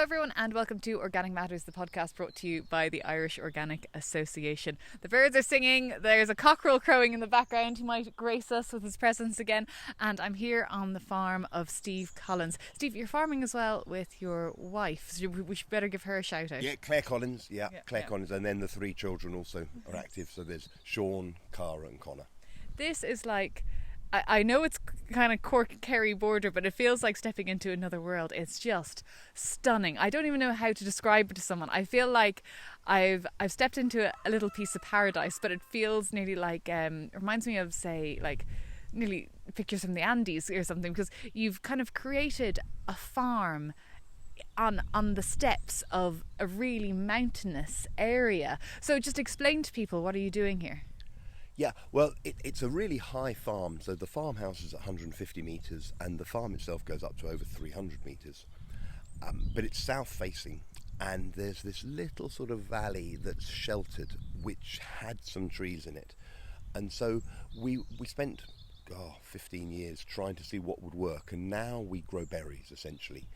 everyone, and welcome to Organic Matters, the podcast brought to you by the Irish Organic Association. The birds are singing, there's a cockerel crowing in the background. He might grace us with his presence again. And I'm here on the farm of Steve Collins. Steve, you're farming as well with your wife, so we should better give her a shout out. Yeah, Claire Collins, Claire Collins, and then the three children also are active. So there's Sean, Cara and Connor. This is like... I know it's kind of Cork-Kerry border, but it feels like stepping into another world. It's just stunning. I don't even know how to describe it to someone. I feel like I've stepped into a little piece of paradise, but it feels nearly like reminds me of, say, like nearly pictures from the Andes or something, because you've kind of created a farm on the steps of a really mountainous area. So just explain to people, what are you doing here? Yeah, well, it's a really high farm. So the farmhouse is 150 metres and the farm itself goes up to over 300 metres. But it's south-facing, and there's this little sort of valley that's sheltered, which had some trees in it. And so we spent 15 years trying to see what would work, and now we grow berries, essentially.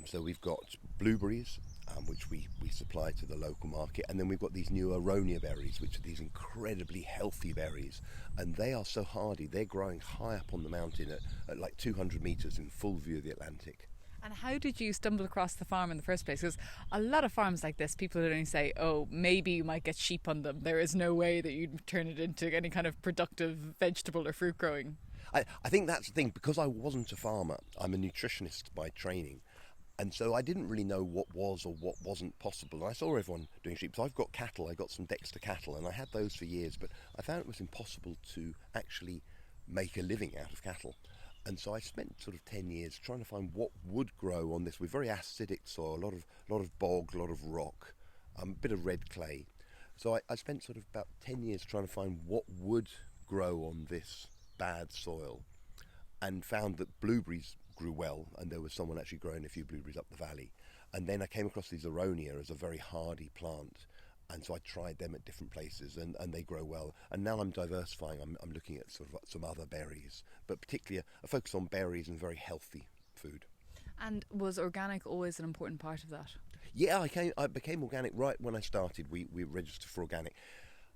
So we've got blueberries, which we supply to the local market, and then we've got these new Aronia berries, which are these incredibly healthy berries, and they are so hardy. They're growing high up on the mountain at like 200 metres in full view of the Atlantic. And how did you stumble across the farm in the first place? Because a lot of farms like this, people would only say, oh, maybe you might get sheep on them. There is no way that you'd turn it into any kind of productive vegetable or fruit growing. I think that's the thing, because I wasn't a farmer. I'm a nutritionist by training. And so I didn't really know what was or what wasn't possible. And I saw everyone doing sheep. So I've got cattle. I got some Dexter cattle, and I had those for years. But I found it was impossible to actually make a living out of cattle. And so I spent sort of 10 years trying to find what would grow on this with very acidic soil, a lot of bog, a lot of rock, a bit of red clay. So I spent sort of about 10 years trying to find what would grow on this bad soil, and found that blueberries grew well, and there was someone actually growing a few blueberries up the valley. And then I came across these Aronia as a very hardy plant, and so I tried them at different places, and they grow well. And now I'm diversifying. I'm looking at sort of some other berries, but particularly a focus on berries and very healthy food. And was organic always an important part of that? Yeah, I became organic right when I started. We registered for organic.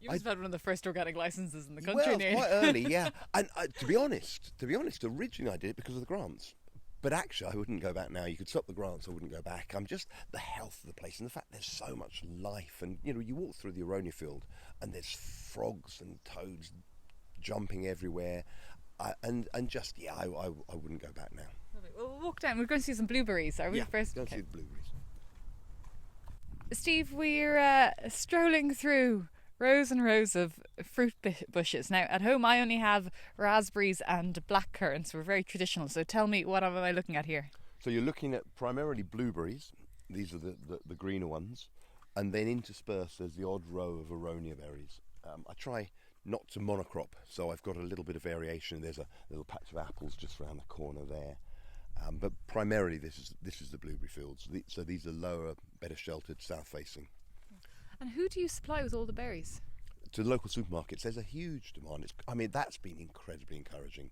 You must have had one of the first organic licenses in the country. Well, quite early, yeah. And to be honest, originally I did it because of the grants. But actually, I wouldn't go back now. You could stop the grants, I wouldn't go back. I'm just the health of the place and the fact there's so much life. And, you walk through the Aronia field and there's frogs and toads jumping everywhere. I wouldn't go back now. Well, we'll walk down. We're going to see some blueberries, are we? Yeah, first? go see the blueberries. Steve, we're strolling through rows and rows of fruit bushes. Now, at home I only have raspberries and blackcurrants. We're very traditional. So tell me, what am I looking at here? So you're looking at primarily blueberries. These are the greener ones. And then interspersed there's the odd row of Aronia berries. I try not to monocrop, so I've got a little bit of variation. There's a little patch of apples just around the corner there. But primarily this is the blueberry fields. So these are lower, better sheltered, south-facing. And who do you supply with all the berries? To the local supermarkets. There's a huge demand. That's been incredibly encouraging.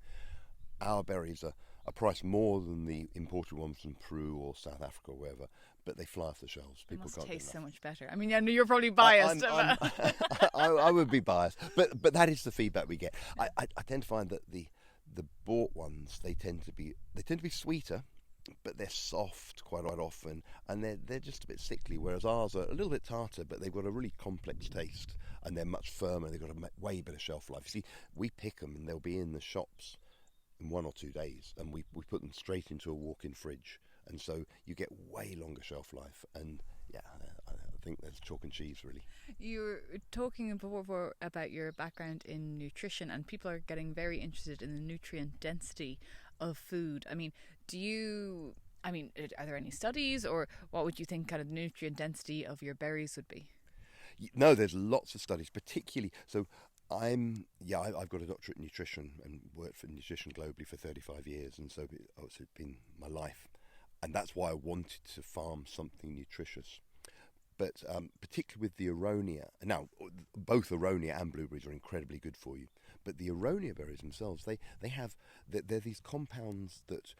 Our berries are priced more than the imported ones from Peru or South Africa or wherever, but they fly off the shelves. People must can't taste so much better. I mean, I know you're probably biased. I would be biased, but that is the feedback we get. I tend to find that the bought ones, they tend to be sweeter, but they're soft quite often, and they're just a bit sickly, whereas ours are a little bit tartar, but they've got a really complex taste, and they're much firmer. They've got a way better shelf life. You see, we pick them and they'll be in the shops in 1 or 2 days, and we put them straight into a walk-in fridge, and so you get way longer shelf life. And yeah, I think there's chalk and cheese, really. You were talking before about your background in nutrition, and people are getting very interested in the nutrient density of food. I mean, are there any studies, or what would you think kind of the nutrient density of your berries would be? No, there's lots of studies, particularly. So I've got a doctorate in nutrition and worked for nutrition globally for 35 years, and so it's been my life. And that's why I wanted to farm something nutritious. But particularly with the Aronia, now both Aronia and blueberries are incredibly good for you. But the Aronia berries themselves, they're these compounds that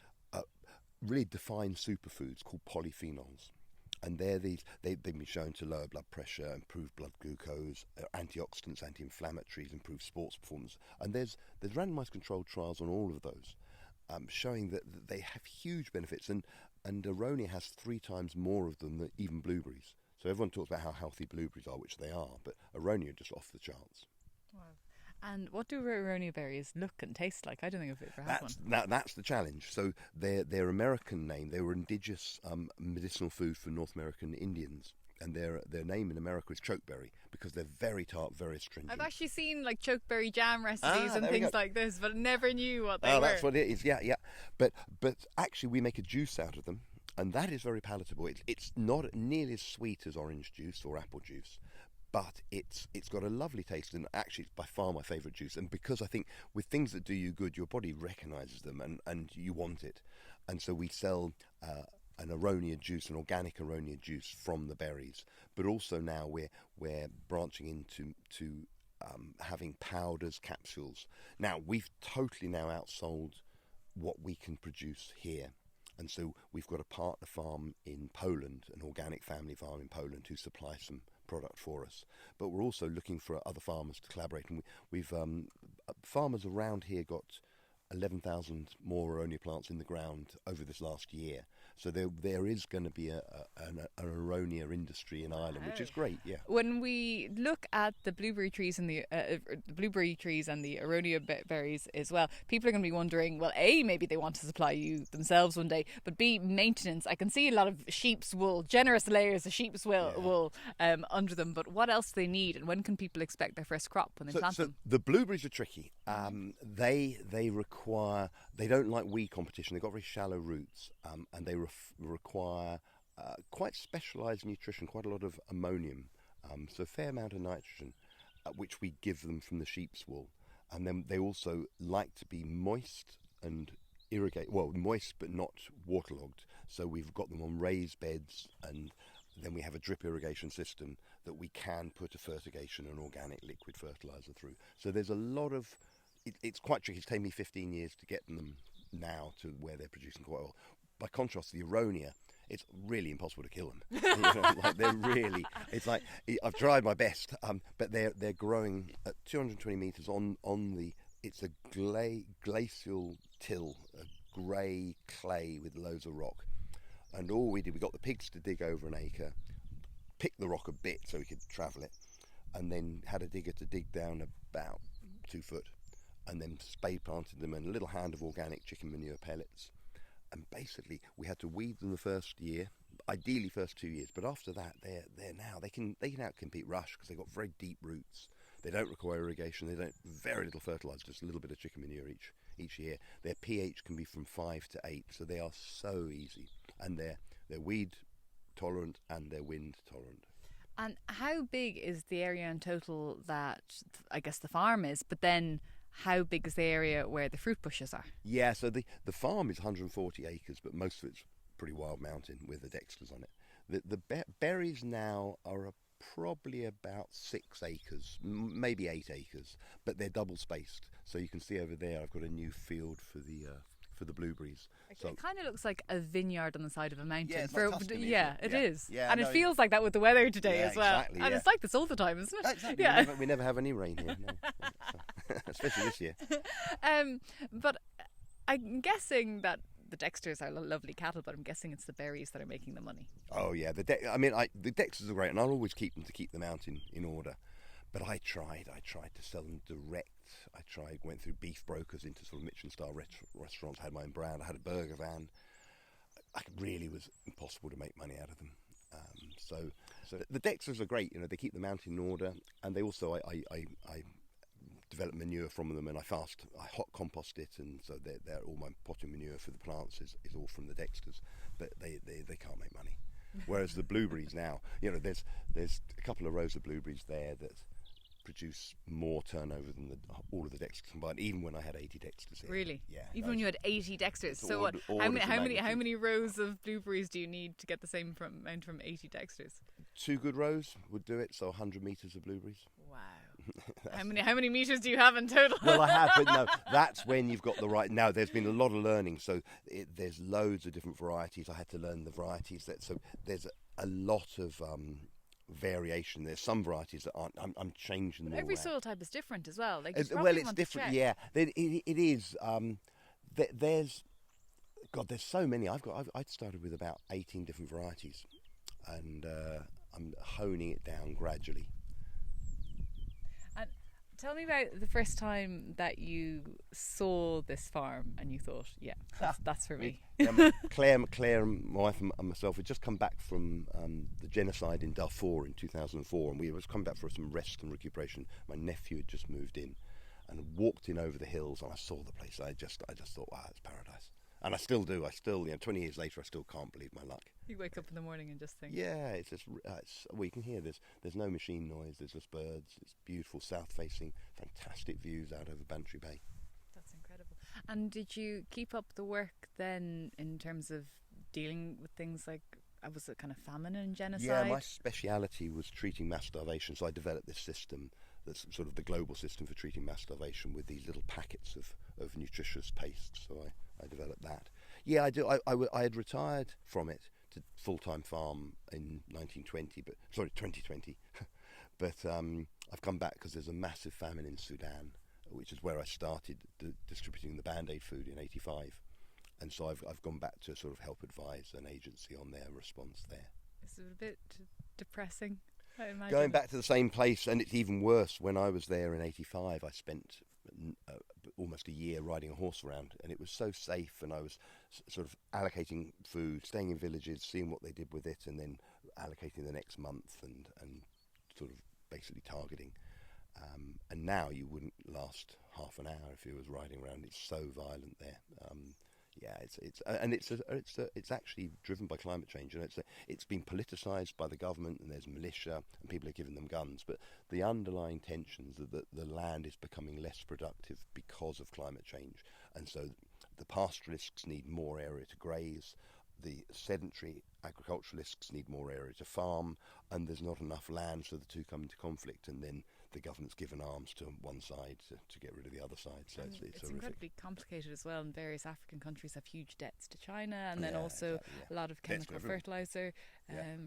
really define superfoods called polyphenols. And they've been shown to lower blood pressure, improve blood glucose, antioxidants, anti-inflammatories, improve sports performance. And there's randomised controlled trials on all of those, showing that they have huge benefits. And Aronia has 3 times more of them than even blueberries. So everyone talks about how healthy blueberries are, which they are, but Aronia are just off the charts. Wow. And what do Aronia berries look and taste like? I don't think I've ever had one. That's the challenge. So their American name, they were indigenous medicinal food for North American Indians. And their name in America is chokeberry because they're very tart, very astringent. I've actually seen like chokeberry jam recipes and things like this, but never knew what they were. Oh, that's what it is. Yeah. But actually, we make a juice out of them, and that is very palatable. It's not nearly as sweet as orange juice or apple juice, but it's got a lovely taste, and actually it's by far my favourite juice. And because I think with things that do you good, your body recognises them and you want it. And so we sell an Aronia juice, an organic Aronia juice from the berries. But also now we're branching into having powders, capsules. Now we've totally now outsold what we can produce here. And so we've got a partner farm in Poland, an organic family farm in Poland, who supply some product for us. But we're also looking for other farmers to collaborate. And we've farmers around here got 11,000 more Aronia plants in the ground over this last year. So there is going to be an Aronia industry in Ireland, which is great. Yeah. When we look at the blueberry trees and the Aronia berries as well, people are going to be wondering, well, A, maybe they want to supply you themselves one day, but B, maintenance. I can see a lot of sheep's wool, generous layers of sheep's wool under them. But what else do they need, and when can people expect their first crop when they plant them? The blueberries are tricky. They don't like weed competition. They've got very shallow roots, and they require quite specialised nutrition, quite a lot of ammonium, so a fair amount of nitrogen, which we give them from the sheep's wool. And then they also like to be moist and moist but not waterlogged. So we've got them on raised beds, and then we have a drip irrigation system that we can put a fertigation and organic liquid fertiliser through. So there's a lot of... It's quite tricky. It's taken me 15 years to get them now to where they're producing quite well. By contrast, the Aronia, it's really impossible to kill them. They're really... It's like, I've tried my best, but they're growing at 220 metres on the... It's a glacial till, a grey clay with loads of rock. And all we did, we got the pigs to dig over an acre, pick the rock a bit so we could travel it, and then had a digger to dig down about 2 foot. And then spade planted them and a little hand of organic chicken manure pellets. And basically we had to weed them the first year, ideally first 2 years, but after that they're now they can outcompete rush because they've got very deep roots. They don't require irrigation, they don't very little fertiliser, just a little bit of chicken manure each year. Their pH can be from 5 to 8, so they are so easy. And they're weed tolerant and they're wind tolerant. And how big is the area in total that I guess the farm is, but then how big is the area where the fruit bushes are? Yeah, so the farm is 140 acres, but most of it's pretty wild mountain with the dexters on it. The berries now are probably about 6 acres, maybe 8 acres, but they're double spaced. So you can see over there I've got a new field for the blueberries. So it kind of looks like a vineyard on the side of a mountain. Yeah, it's like Tuscany, it is. Yeah, and it feels like that with the weather today as well. Exactly, and it's like this all the time, isn't it? Exactly. Yeah. We never have any rain here, no. Especially this year. But I'm guessing that the dexters are lovely cattle, but I'm guessing it's the berries that are making the money. Oh yeah, the dexters are great, and I'll always keep them to keep the mountain in order. But I tried to sell them direct. Went through beef brokers into sort of Michelin-star restaurants, had my own brand, I had a burger van. It really was impossible to make money out of them. So the dexters are great, they keep the mountain in order, and they also, I develop manure from them, and I hot compost it, and so they're all my potting manure for the plants is all from the dexters, but they can't make money. Whereas the blueberries now, there's a couple of rows of blueberries there that produce more turnover than all of the dexters combined, even when I had 80 dexters here. Really? Yeah. Even when you had 80 dexters. So how many rows of blueberries do you need to get the same amount from 80 dexters? 2 good rows would do it, so 100 metres of blueberries. Wow. How many meters do you have in total? Well, I have, but no, that's when you've got the right. Now, there's been a lot of learning, so there's loads of different varieties. I had to learn the varieties. So there's a lot of variation. There's some varieties that aren't. I'm changing them. Every all soil type is different as well. Like, well, it's different. Yeah, it is. There's so many. I started with about 18 different varieties, and I'm honing it down gradually. And tell me about the first time that you saw this farm and you thought, yeah, that's for me. Claire, my wife, and myself had just come back from the genocide in Darfur in 2004, and we was coming back for some rest and recuperation. My nephew had just moved in, and walked in over the hills, and I saw the place. I just thought, wow, it's paradise. And I still do. 20 years later, I still can't believe my luck. You wake up in the morning and just think. Yeah, it's just, well, you can hear there's no machine noise, there's just birds, it's beautiful, south-facing, fantastic views out over Bantry Bay. That's incredible. And did you keep up the work then in terms of dealing with things like, was it kind of famine and genocide? Yeah, my speciality was treating mass starvation, so I developed this system that's sort of the global system for treating mass starvation with these little packets of nutritious pastes, so I developed that. Yeah, I do. I had retired from it to full-time farm in 2020, but I've come back because there's a massive famine in Sudan, which is where I started distributing the Band-Aid food in '85, and so I've gone back to sort of help advise an agency on their response there. Is it a bit depressing? I imagine. Going back to the same place, and it's even worse. When I was there in '85, I spent almost a year riding a horse around, and it was so safe, and I was sort of allocating food, staying in villages, seeing what they did with it, and then allocating the next month, and sort of basically targeting. And now you wouldn't last half an hour if you was riding around. It's so violent there. Yeah, it's actually driven by climate change, and it's been politicised by the government, and there's militia, and people are giving them guns. But the underlying tensions are that the land is becoming less productive because of climate change, and so the pastoralists need more area to graze, the sedentary agriculturalists need more area to farm, and there's not enough land, so the two come into conflict, and then the government's given arms to one side to get rid of the other side. So it's incredibly complicated as well, and various African countries have huge debts to China, and then also a lot of chemical fertilizer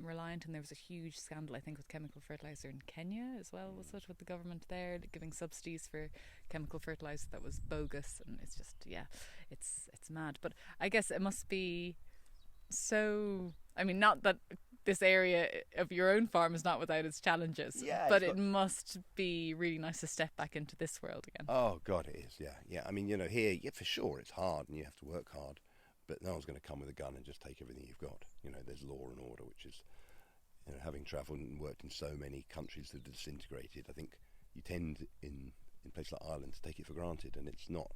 reliant, and there was a huge scandal, I think, with chemical fertilizer in Kenya as well, was it, with the government there giving subsidies for chemical fertilizer that was bogus, and it's just, it's mad. But I guess it must be so, I mean, not that this area of your own farm is not without its challenges, but it must be really nice to step back into this world again. Oh God, it is. Yeah. I mean, here, for sure, it's hard and you have to work hard, but no one's going to come with a gun and just take everything you've got. There's law and order, which is, having travelled and worked in so many countries that are disintegrated, I think you tend in places like Ireland to take it for granted, and it's not.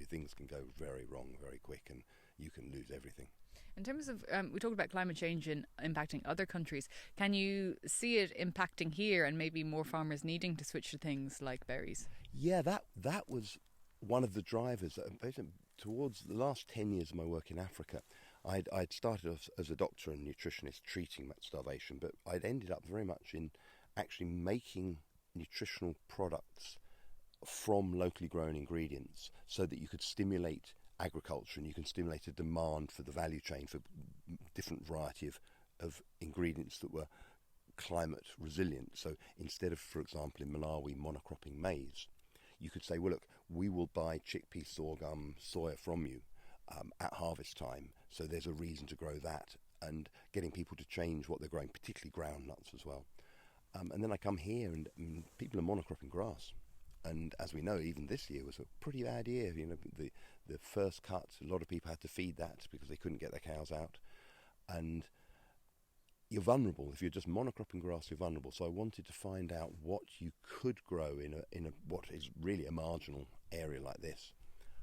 Things can go very wrong very quick, and you can lose everything. In terms of, we talked about climate change and impacting other countries. Can you see it impacting here, and maybe more farmers needing to switch to things like berries? Yeah, that was one of the drivers. Towards the last 10 years of my work in Africa, I'd started as a doctor and nutritionist treating starvation, but I'd ended up very much in actually making nutritional products from locally grown ingredients so that you could stimulate agriculture, and you can stimulate a demand for the value chain for different variety of ingredients that were climate resilient. So instead of, for example, in Malawi monocropping maize, you could say, well, look, we will buy chickpea, sorghum, soya from you at harvest time, so there's a reason to grow that, and getting people to change what they're growing, particularly groundnuts as well. And then I come here, and people are monocropping grass. And as we know, even this year was a pretty bad year. The first cut, a lot of people had to feed that because they couldn't get their cows out. And you're vulnerable. If you're just monocropping grass, you're vulnerable. So I wanted to find out what you could grow in a what is really a marginal area like this,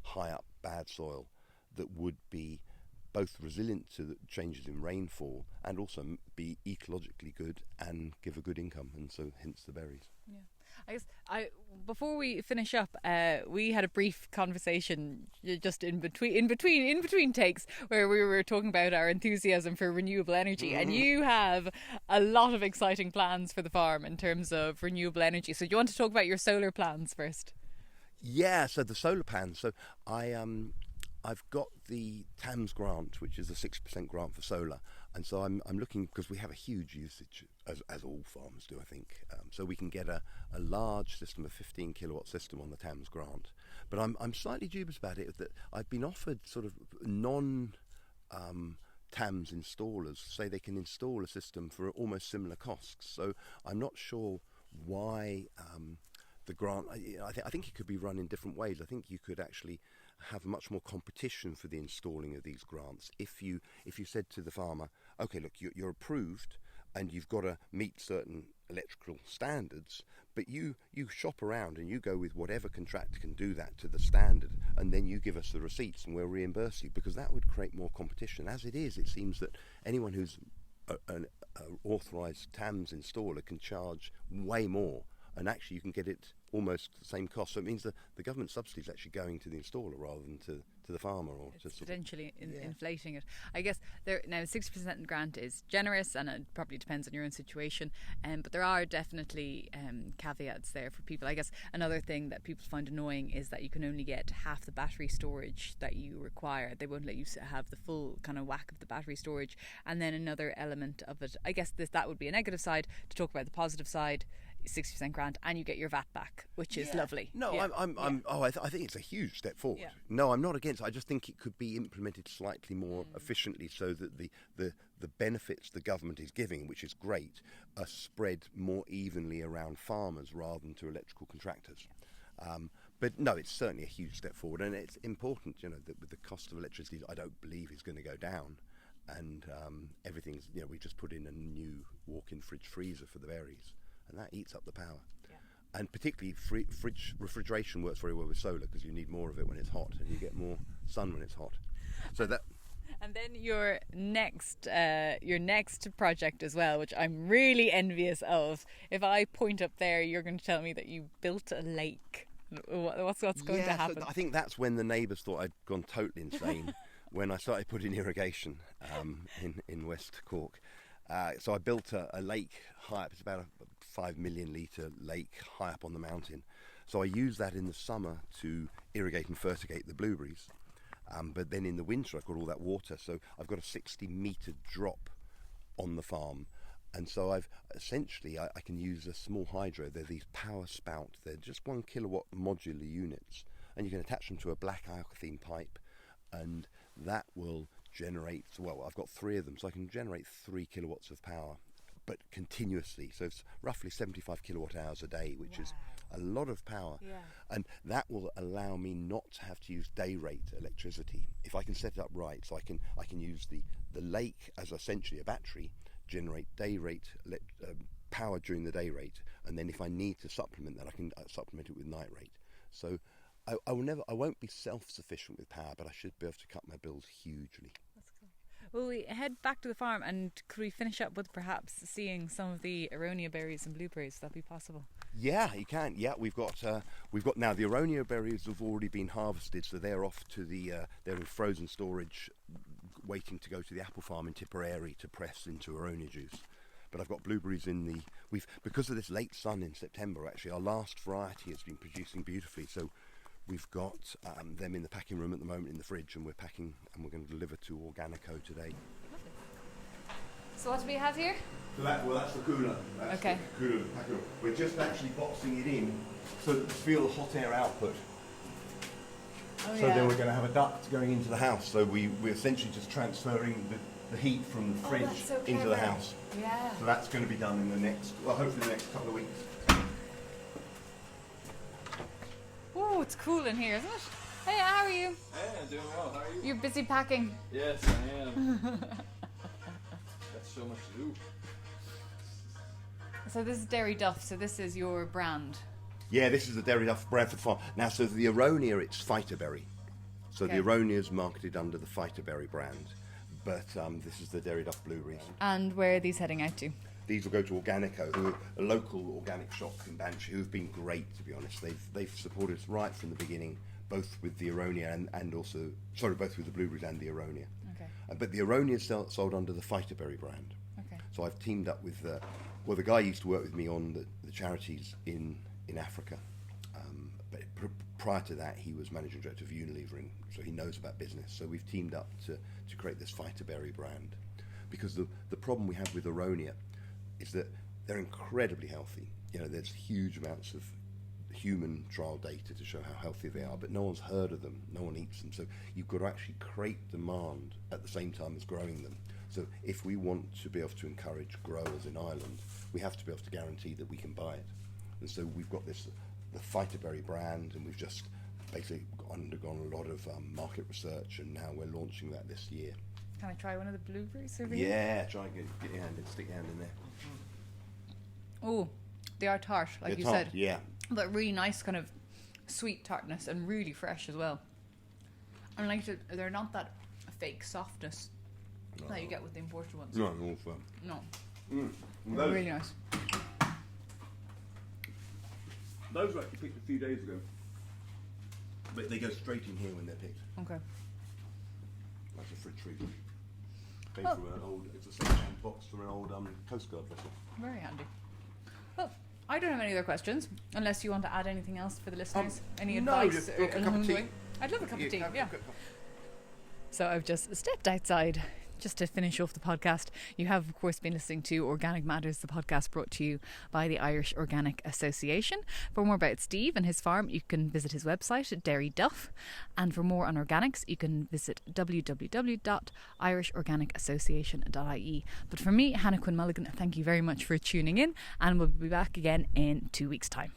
high up, bad soil, that would be both resilient to the changes in rainfall and also be ecologically good and give a good income, and so hence the berries. Yeah. I guess before we finish up, we had a brief conversation just in between takes where we were talking about our enthusiasm for renewable energy, and you have a lot of exciting plans for the farm in terms of renewable energy. So do you want to talk about your solar plans first? Yeah, so the solar panels. So I've got the TAMS grant, which is a 6% grant for solar, and so I'm looking, because we have a huge usage, as all farmers do, I think. So we can get a large system, a 15 kilowatt system on the TAMS grant. But I'm slightly dubious about it, that I've been offered sort of TAMS installers say they can install a system for almost similar costs. So I'm not sure why the grant. I think it could be run in different ways. I think you could actually have much more competition for the installing of these grants if you said to the farmer, okay, look, you're approved and you've got to meet certain electrical standards, but you shop around and you go with whatever contractor can do that to the standard, and then you give us the receipts and we'll reimburse you, because that would create more competition. As it is, it seems that anyone who's an authorised TAMS installer can charge way more, and actually you can get it almost the same cost. So it means that the government subsidy is actually going to the installer rather than to the farmer, or it's just potentially inflating it. I guess now 60% grant is generous, and it probably depends on your own situation. But there are definitely caveats there for people. I guess another thing that people find annoying is that you can only get half the battery storage that you require. They won't let you have the full kind of whack of the battery storage. And then another element of it, I guess that would be a negative side. To talk about the positive side, 60% grant, and you get your VAT back, which is lovely. No, yeah. I think it's a huge step forward. Yeah. No, I'm not against it. I just think it could be implemented slightly more efficiently, so that the benefits the government is giving, which is great, are spread more evenly around farmers rather than to electrical contractors. But no, it's certainly a huge step forward, and it's important, that with the cost of electricity, I don't believe is going to go down. And everything's, we just put in a new walk-in fridge freezer for the berries, and that eats up the power. Yeah. And particularly fridge refrigeration works very well with solar, because you need more of it when it's hot, and you get more sun when it's hot. So that. And then your next project as well, which I'm really envious of. If I point up there, you're going to tell me that you built a lake. What's going to happen? So I think that's when the neighbours thought I'd gone totally insane when I started putting irrigation in West Cork. So I built a lake high up. It's about a 5 million litre lake high up on the mountain. So I use that in the summer to irrigate and fertigate the blueberries. But then in the winter I've got all that water. So I've got a 60-metre drop on the farm. And so I've essentially, I can use a small hydro. They're these power spout. They're just 1 kilowatt modular units. And you can attach them to a black alkathene pipe. And that will generate, well, I've got 3 of them, so I can generate 3 kilowatts of power, but continuously. So it's roughly 75 kilowatt hours a day, which is a lot of power. Yeah. And that will allow me not to have to use day rate electricity if I can set it up right. So I can use the lake as essentially a battery, generate day rate power during the day rate, and then if I need to supplement that, I can supplement it with night rate. So I won't be self-sufficient with power, but I should be able to cut my bills hugely. That's cool. Well, we head back to the farm, and could we finish up with perhaps seeing some of the Aronia berries and blueberries? Would that be possible? Yeah, you can. Yeah, we've got now the Aronia berries have already been harvested, so they're off to they're in frozen storage, waiting to go to the apple farm in Tipperary to press into Aronia juice. But I've got blueberries because of this late sun in September. Actually, our last variety has been producing beautifully, so. We've got them in the packing room at the moment in the fridge, and we're packing, and we're going to deliver to Organico today. Lovely. So what do we have here? So that's the cooler. That's okay. The cooler, the packing room. We're just actually boxing it in so to feel the hot air output. So then we're going to have a duct going into the house. So we're essentially just transferring the heat from the fridge into the house. Yeah. So that's going to be done in hopefully the next couple of weeks. Oh, it's cool in here, isn't it? Hey, how are you? Hey, I'm doing well. How are you? You're busy packing. Yes, I am. That's so much to do. So this is Dairy Duff, so this is your brand. Yeah, this is the Dairy Duff brand for the farm. Now, so the Aronia, it's Fighterberry. So the Aronia is marketed under the Fighterberry brand. But this is the Dairy Duff blueberries. And where are these heading out to? these will go to Organico, who are a local organic shop in Banshee, who've been great, to be honest. They've supported us right from the beginning, both with the Aronia and also, sorry, both with the blueberries and the Aronia. Okay. But the Aronia is sold under the Fighterberry brand. Okay. So I've teamed up with, the guy used to work with me on the charities in Africa. But prior to that, he was managing director of Unilever, so he knows about business. So we've teamed up to create this Fighterberry brand. Because the problem we have with Aronia is that they're incredibly healthy. You know, there's huge amounts of human trial data to show how healthy they are, but no one's heard of them, no one eats them. So you've got to actually create demand at the same time as growing them. So if we want to be able to encourage growers in Ireland, we have to be able to guarantee that we can buy it. And so we've got the Fighterberry brand, and we've just basically undergone a lot of market research, and now we're launching that this year. Can I try one of the blueberries over here? Yeah, try and get your hand in, stick your hand in there. Oh, they are tart, like They're you tart, said. yeah. But really nice kind of sweet tartness and really fresh as well. And like they're not that fake softness that you get with the imported ones. No, all firm. No. Those, Really nice. those were actually picked a few days ago. But they go straight in here when they're picked. Okay. That's a fridge freezer. Came Oh. from an old, it's a second-hand box from an old Coast Guard vessel. Very handy. Well, I don't have any other questions, unless you want to add anything else for the listeners. Any no, advice? just a cup of tea. I'd love a cup of tea, have yeah. a So I've just stepped outside just to finish off the podcast. You have, of course, been listening to Organic Matters, the podcast brought to you by the Irish Organic Association. For more about Steve and his farm, you can visit his website at Dairy Duff. And for more on organics, you can visit www.irishorganicassociation.ie. But for me, Hannah Quinn Mulligan, thank you very much for tuning in, and we'll be back again in 2 weeks' time.